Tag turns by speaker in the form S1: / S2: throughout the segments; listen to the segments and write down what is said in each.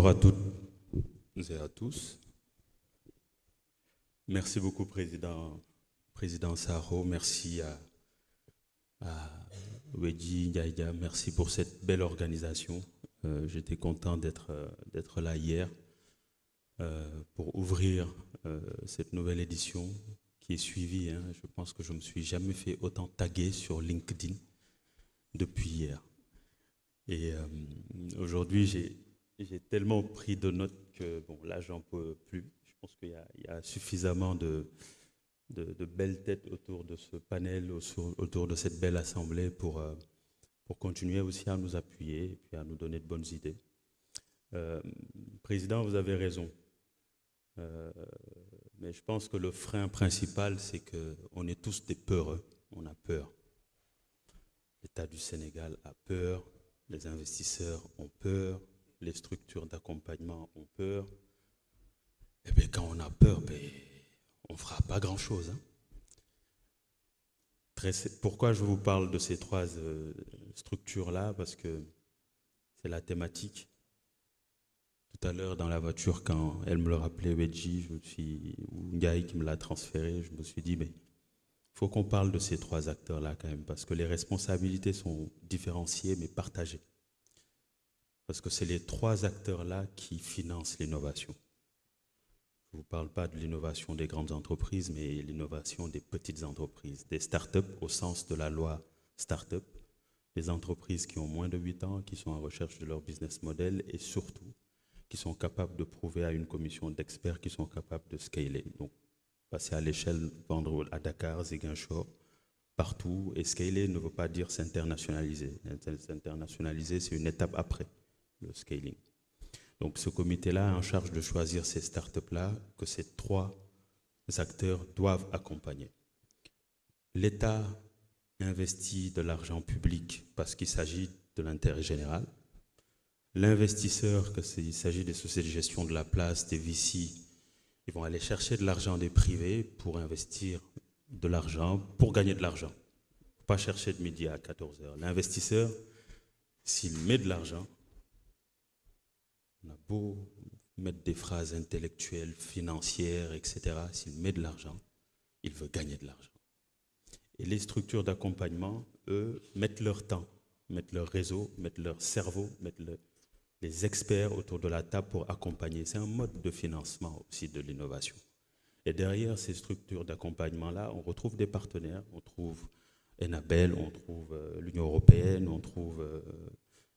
S1: Bonjour à toutes et à tous. Merci beaucoup, Président Saro. Merci à Wedji Ndiaïda. Merci pour cette belle organisation. J'étais content d'être là hier pour ouvrir cette nouvelle édition qui est suivie. Je pense que je ne me suis jamais fait autant taguer sur LinkedIn depuis hier. Et aujourd'hui, j'ai tellement pris de notes que, bon, là, j'en peux plus. Je pense qu'il y a suffisamment de belles têtes autour de ce panel, autour de cette belle assemblée pour continuer aussi à nous appuyer et puis à nous donner de bonnes idées. Président, vous avez raison. Mais je pense que le frein principal, c'est qu'on est tous des peureux. On a peur. L'État du Sénégal a peur. Les investisseurs ont peur, les structures d'accompagnement ont peur. Et bien, quand on a peur, on ne fera pas grand-chose. Pourquoi je vous parle de ces trois structures-là? Parce que c'est la thématique. Tout à l'heure, dans la voiture, quand elle me le rappelait, Wedji, ou Ngaï qui me l'a transféré, je me suis dit, mais il faut qu'on parle de ces trois acteurs-là quand même, parce que les responsabilités sont différenciées mais partagées. Parce que c'est les trois acteurs-là qui financent l'innovation. Je ne vous parle pas de l'innovation des grandes entreprises, mais l'innovation des petites entreprises, des start-up au sens de la loi start-up, des entreprises qui ont moins de 8 ans, qui sont en recherche de leur business model et surtout qui sont capables de prouver à une commission d'experts qui sont capables de scaler. Donc, passer à l'échelle, vendre à Dakar, Ziguinchor, partout. Et scaler ne veut pas dire s'internationaliser. S'internationaliser, c'est une étape après le scaling. Donc ce comité-là est en charge de choisir ces startups-là que ces trois acteurs doivent accompagner. L'État investit de l'argent public parce qu'il s'agit de l'intérêt général. L'investisseur, qu'il s'agit des sociétés de gestion de la place, des VC, ils vont aller chercher de l'argent des privés pour investir de l'argent, pour gagner de l'argent. Pas chercher de midi à 14h. L'investisseur, s'il met de l'argent, on a beau mettre des phrases intellectuelles, financières, etc. S'il met de l'argent, il veut gagner de l'argent. Et les structures d'accompagnement, eux, mettent leur temps, mettent leur réseau, mettent leur cerveau, mettent les experts autour de la table pour accompagner. C'est un mode de financement aussi de l'innovation. Et derrière ces structures d'accompagnement-là, on retrouve des partenaires. On trouve Enabel, on trouve l'Union européenne, on trouve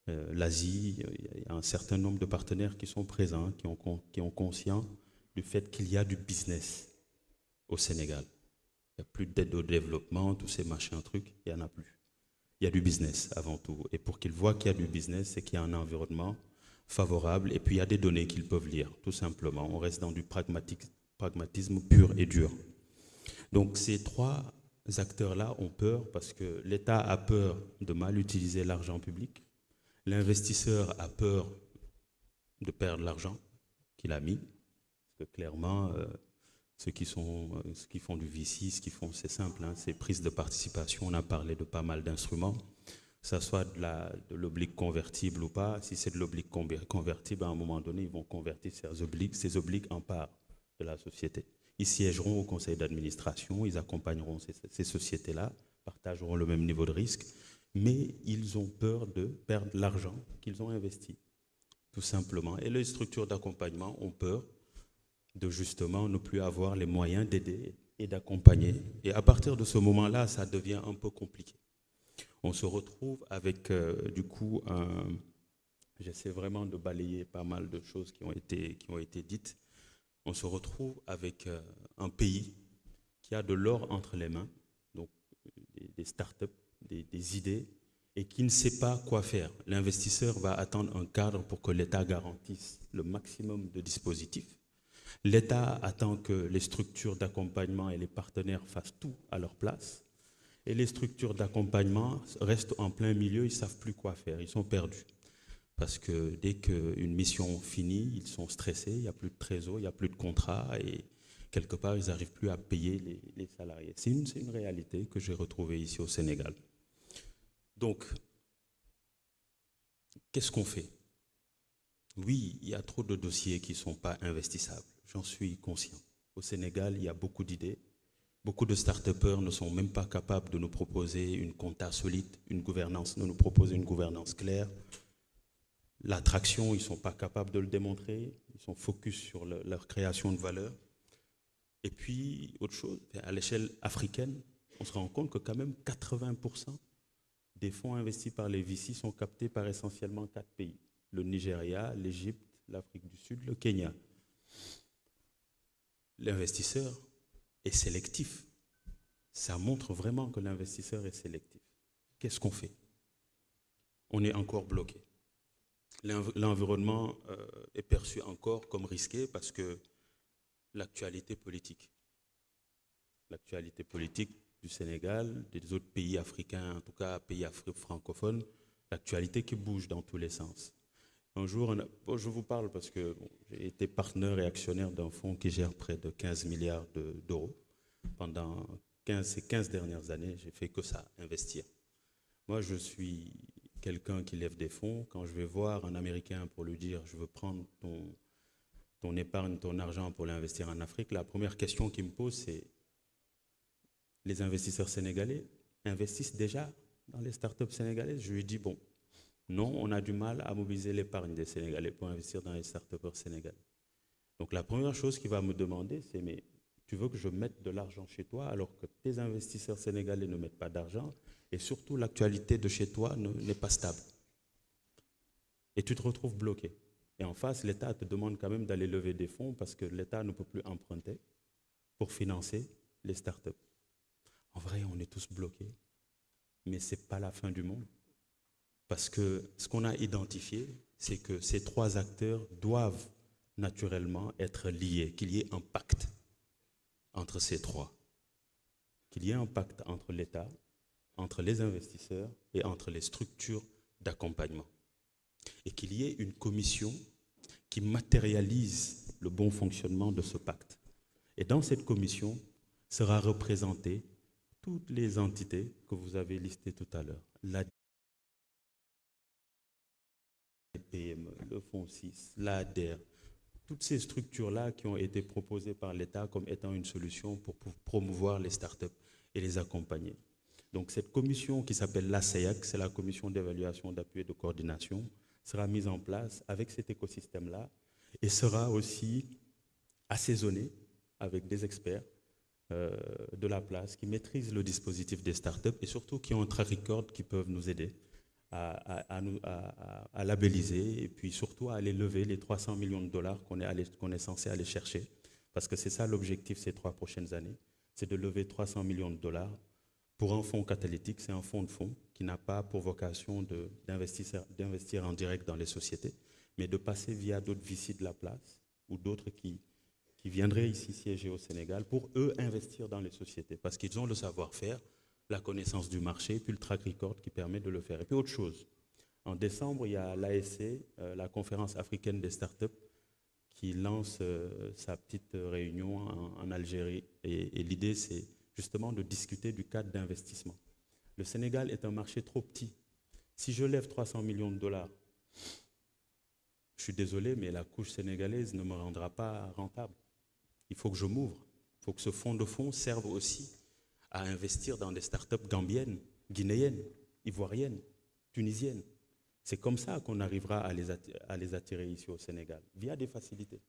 S1: l'Asie. Il y a un certain nombre de partenaires qui sont présents, qui ont conscience du fait qu'il y a du business au Sénégal. Il n'y a plus d'aide au développement, tous ces machins, trucs, il n'y en a plus. Il y a du business avant tout. Et pour qu'ils voient qu'il y a du business, c'est qu'il y a un environnement favorable et puis il y a des données qu'ils peuvent lire, tout simplement. On reste dans du pragmatisme pur et dur. Donc ces trois acteurs-là ont peur parce que l'État a peur de mal utiliser l'argent public. L'investisseur a peur de perdre l'argent qu'il a mis. Parce que clairement, ceux qui font du VC, c'est simple, c'est prise de participation. On a parlé de pas mal d'instruments. Que ça soit de l'oblique convertible ou pas, si c'est de l'oblique convertible, à un moment donné, ils vont convertir ces obliques en parts de la société. Ils siégeront au conseil d'administration, ils accompagneront ces sociétés-là, partageront le même niveau de risque, mais ils ont peur de perdre l'argent qu'ils ont investi, tout simplement. Et les structures d'accompagnement ont peur de justement ne plus avoir les moyens d'aider et d'accompagner. Et à partir de ce moment-là, ça devient un peu compliqué. On se retrouve avec, du coup, j'essaie vraiment de balayer pas mal de choses qui ont été dites. On se retrouve avec un pays qui a de l'or entre les mains, donc des startups, des idées, et qui ne sait pas quoi faire. L'investisseur va attendre un cadre pour que l'État garantisse le maximum de dispositifs. L'État attend que les structures d'accompagnement et les partenaires fassent tout à leur place. Et les structures d'accompagnement restent en plein milieu, ils ne savent plus quoi faire, ils sont perdus. Parce que dès qu'une mission finit, ils sont stressés, il n'y a plus de trésor, il n'y a plus de contrat et quelque part, ils n'arrivent plus à payer les salariés. C'est une réalité que j'ai retrouvée ici au Sénégal. Donc, qu'est-ce qu'on fait? Oui, il y a trop de dossiers qui ne sont pas investissables. J'en suis conscient. Au Sénégal, il y a beaucoup d'idées. Beaucoup de start-upers ne sont même pas capables de nous proposer une compta solide, une gouvernance, de nous proposer une gouvernance claire. L'attraction, ils ne sont pas capables de le démontrer. Ils sont focus sur leur création de valeur. Et puis, autre chose, à l'échelle africaine, on se rend compte que quand même 80% des fonds investis par les VC sont captés par essentiellement 4 pays. Le Nigeria, l'Égypte, l'Afrique du Sud, le Kenya. L'investisseur est sélectif. Ça montre vraiment que l'investisseur est sélectif. Qu'est-ce qu'on fait? On est encore bloqué. L'environnement est perçu encore comme risqué parce que l'actualité politique du Sénégal, des autres pays africains, en tout cas pays francophones, l'actualité qui bouge dans tous les sens. Un jour, je vous parle parce que j'ai été partenaire et actionnaire d'un fonds qui gère près de 15 milliards d'euros. Pendant ces 15 dernières années, j'ai fait que ça, investir. Moi, je suis quelqu'un qui lève des fonds. Quand je vais voir un Américain pour lui dire « je veux prendre ton épargne, ton argent pour l'investir en Afrique », la première question qu'il me pose, c'est « les investisseurs sénégalais investissent déjà dans les startups sénégalaises ?» Je lui dis « bon, non, on a du mal à mobiliser l'épargne des Sénégalais pour investir dans les start-upers sénégalais. » Donc la première chose qu'il va me demander, c'est « mais tu veux que je mette de l'argent chez toi alors que tes investisseurs sénégalais ne mettent pas d'argent et surtout l'actualité de chez toi n'est pas stable. Et tu te retrouves bloqué. Et en face, l'État te demande quand même d'aller lever des fonds parce que l'État ne peut plus emprunter pour financer les startups. En vrai, on est tous bloqués, mais ce n'est pas la fin du monde. Parce que ce qu'on a identifié, c'est que ces 3 acteurs doivent naturellement être liés, qu'il y ait un pacte entre ces 3. Qu'il y ait un pacte entre l'État, entre les investisseurs et entre les structures d'accompagnement. Et qu'il y ait une commission qui matérialise le bon fonctionnement de ce pacte. Et dans cette commission sera représentée toutes les entités que vous avez listées tout à l'heure. La PME, le Fonds 6, l'ADER, toutes ces structures-là qui ont été proposées par l'État comme étant une solution pour promouvoir les startups et les accompagner. Donc cette commission qui s'appelle l'ACEAC, c'est la commission d'évaluation, d'appui et de coordination, sera mise en place avec cet écosystème-là et sera aussi assaisonnée avec des experts de la place qui maîtrisent le dispositif des startups et surtout qui ont un track record qui peuvent nous aider à labelliser et puis surtout à aller lever les 300 millions de dollars qu'on est censé aller chercher. Parce que c'est ça l'objectif ces 3 prochaines années, c'est de lever 300 millions de dollars pour un fonds catalytique. C'est un fonds de fonds qui n'a pas pour vocation d'investir en direct dans les sociétés, mais de passer via d'autres VC de la place ou d'autres qui viendraient ici siéger au Sénégal pour eux investir dans les sociétés parce qu'ils ont le savoir-faire, la connaissance du marché, puis le track record qui permet de le faire. Et puis autre chose, en décembre, il y a l'ASC, la conférence africaine des startups, qui lance sa petite réunion en Algérie. Et l'idée, c'est justement de discuter du cadre d'investissement. Le Sénégal est un marché trop petit. Si je lève 300 millions de dollars, je suis désolé, mais la couche sénégalaise ne me rendra pas rentable. Il faut que je m'ouvre. Il faut que ce fonds de fonds serve aussi à investir dans des startups gambiennes, guinéennes, ivoiriennes, tunisiennes. C'est comme ça qu'on arrivera à les attirer ici au Sénégal, via des facilités.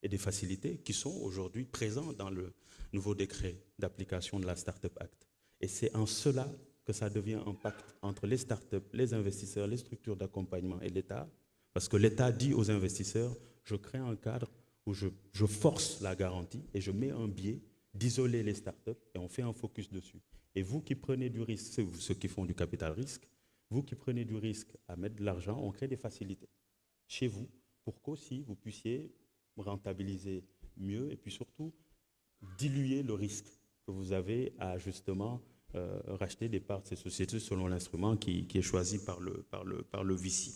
S1: Et des facilités qui sont aujourd'hui présentes dans le nouveau décret d'application de la Startup Act. Et c'est en cela que ça devient un pacte entre les startups, les investisseurs, les structures d'accompagnement et l'État. Parce que l'État dit aux investisseurs, je crée un cadre où je force la garantie et je mets un biais d'isoler les startups et on fait un focus dessus. Et vous qui prenez du risque, ceux qui font du capital risque, vous qui prenez du risque à mettre de l'argent, on crée des facilités chez vous pour qu'aussi vous puissiez rentabiliser mieux et puis surtout diluer le risque que vous avez à justement racheter des parts de ces sociétés selon l'instrument qui est choisi par le VC.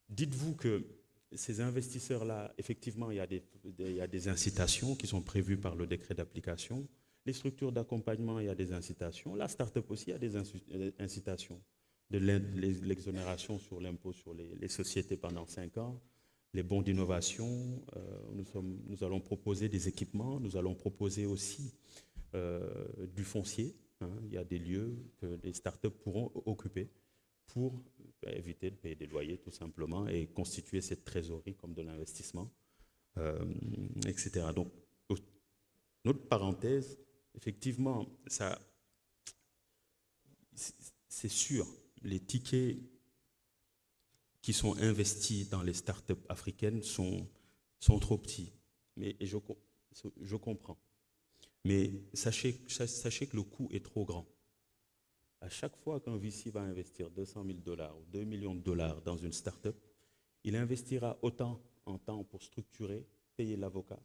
S1: Dites-vous que ces investisseurs-là, effectivement, il y a des incitations qui sont prévues par le décret d'application. Les structures d'accompagnement, il y a des incitations. La start-up aussi, il y a des incitations. de l'exonération sur l'impôt sur les sociétés pendant 5 ans, les bons d'innovation, nous allons proposer des équipements, nous allons proposer aussi du foncier. Hein. Il y a des lieux que les startups pourront occuper pour éviter de payer des loyers tout simplement et constituer cette trésorerie comme de l'investissement, etc. Donc, notre parenthèse, effectivement, c'est sûr, les tickets qui sont investis dans les startups africaines sont trop petits. Mais je comprends. Mais sachez que le coût est trop grand. À chaque fois qu'un VC va investir 200 000 $ ou 2 millions de dollars dans une startup, il investira autant en temps pour structurer, payer l'avocat,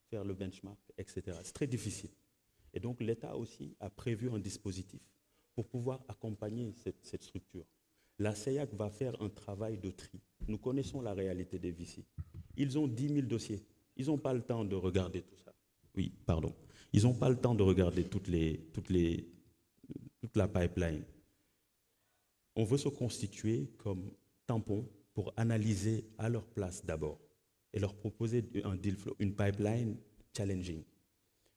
S1: faire le benchmark, etc. C'est très difficile. Et donc l'État aussi a prévu un dispositif pour pouvoir accompagner cette structure. La CEIAC va faire un travail de tri. Nous connaissons la réalité des VC. Ils ont 10 000 dossiers. Ils n'ont pas le temps de regarder tout ça. Oui, pardon. Ils n'ont pas le temps de regarder toute la pipeline. On veut se constituer comme tampon pour analyser à leur place d'abord et leur proposer un deal flow, une pipeline challenging.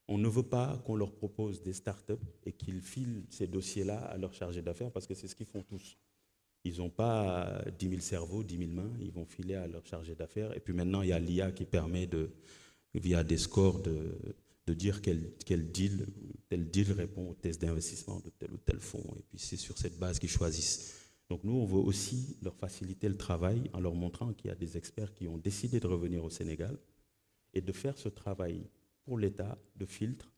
S1: On ne veut pas qu'on leur propose des startups et qu'ils filent ces dossiers-là à leur chargé d'affaires parce que c'est ce qu'ils font tous. Ils n'ont pas 10 000 cerveaux, 10 000 mains, ils vont filer à leur chargé d'affaires. Et puis maintenant, il y a l'IA qui permet, via des scores, de dire tel deal répond au test d'investissement de tel ou tel fonds. Et puis c'est sur cette base qu'ils choisissent. Donc nous, on veut aussi leur faciliter le travail en leur montrant qu'il y a des experts qui ont décidé de revenir au Sénégal et de faire ce travail pour l'État de filtre,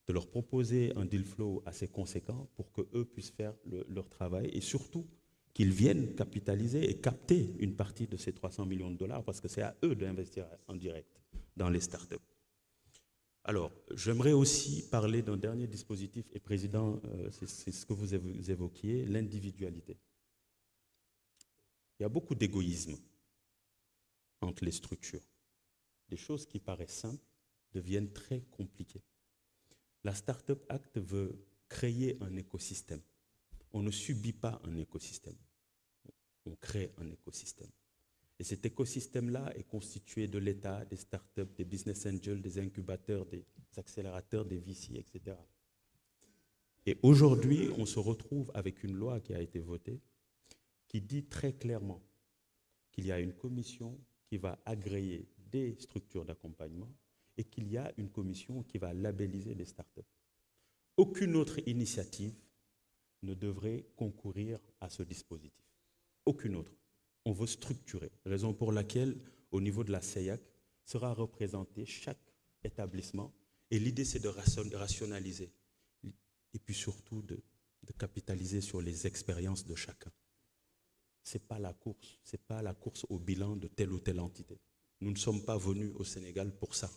S1: de leur proposer un deal flow assez conséquent pour qu'eux puissent faire leur travail et surtout qu'ils viennent capitaliser et capter une partie de ces 300 millions de dollars parce que c'est à eux d'investir en direct dans les startups. Alors, j'aimerais aussi parler d'un dernier dispositif, et Président, c'est ce que vous évoquiez, l'individualité. Il y a beaucoup d'égoïsme entre les structures. Des choses qui paraissent simples deviennent très compliquées. La Startup Act veut créer un écosystème. On ne subit pas un écosystème, on crée un écosystème. Et cet écosystème-là est constitué de l'État, des startups, des business angels, des incubateurs, des accélérateurs, des VC, etc. Et aujourd'hui, on se retrouve avec une loi qui a été votée qui dit très clairement qu'il y a une commission qui va agréer des structures d'accompagnement et qu'il y a une commission qui va labelliser les startups. Aucune autre initiative ne devrait concourir à ce dispositif. Aucune autre. On veut structurer, raison pour laquelle, au niveau de la CEIAC, sera représenté chaque établissement. Et l'idée, c'est de rationaliser et puis surtout de capitaliser sur les expériences de chacun. Ce n'est pas la course au bilan de telle ou telle entité. Nous ne sommes pas venus au Sénégal pour ça.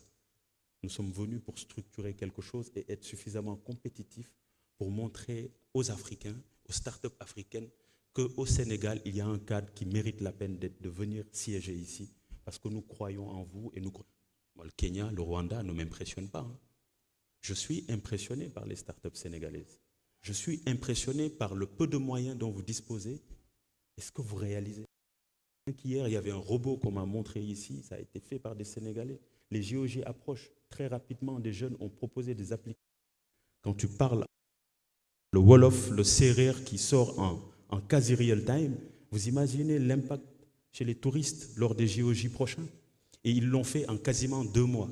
S1: Nous sommes venus pour structurer quelque chose et être suffisamment compétitifs pour montrer aux Africains, aux startups africaines, qu'au Sénégal, il y a un cadre qui mérite la peine de venir siéger ici, parce que nous croyons en vous. Et le Kenya, le Rwanda ne m'impressionnent pas. Hein. Je suis impressionné par les startups sénégalaises. Je suis impressionné par le peu de moyens dont vous disposez. Est-ce que vous réalisez? Hier, il y avait un robot qu'on m'a montré ici, ça a été fait par des Sénégalais. Les JOG approchent très rapidement, des jeunes ont proposé des applications. Quand tu parles, le Wolof, le Serer qui sort en quasi real time, vous imaginez l'impact chez les touristes lors des JOJ prochains? Et ils l'ont fait en quasiment 2 mois.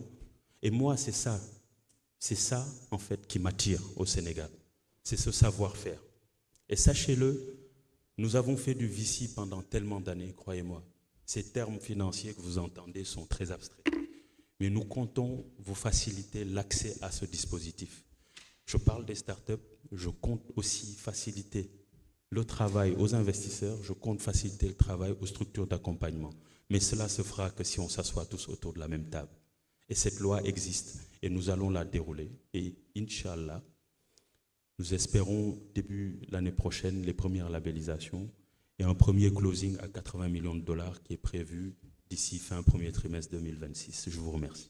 S1: Et moi, c'est ça en fait qui m'attire au Sénégal. C'est ce savoir-faire. Et sachez-le, nous avons fait du VC pendant tellement d'années, croyez-moi. Ces termes financiers que vous entendez sont très abstraits. Mais nous comptons vous faciliter l'accès à ce dispositif. Je parle des startups, je compte aussi faciliter le travail aux investisseurs, je compte faciliter le travail aux structures d'accompagnement. Mais cela se fera que si on s'assoit tous autour de la même table. Et cette loi existe et nous allons la dérouler. Et Inch'Allah, nous espérons début l'année prochaine les premières labellisations et un premier closing à 80 millions de dollars qui est prévu d'ici fin premier trimestre 2026. Je vous remercie.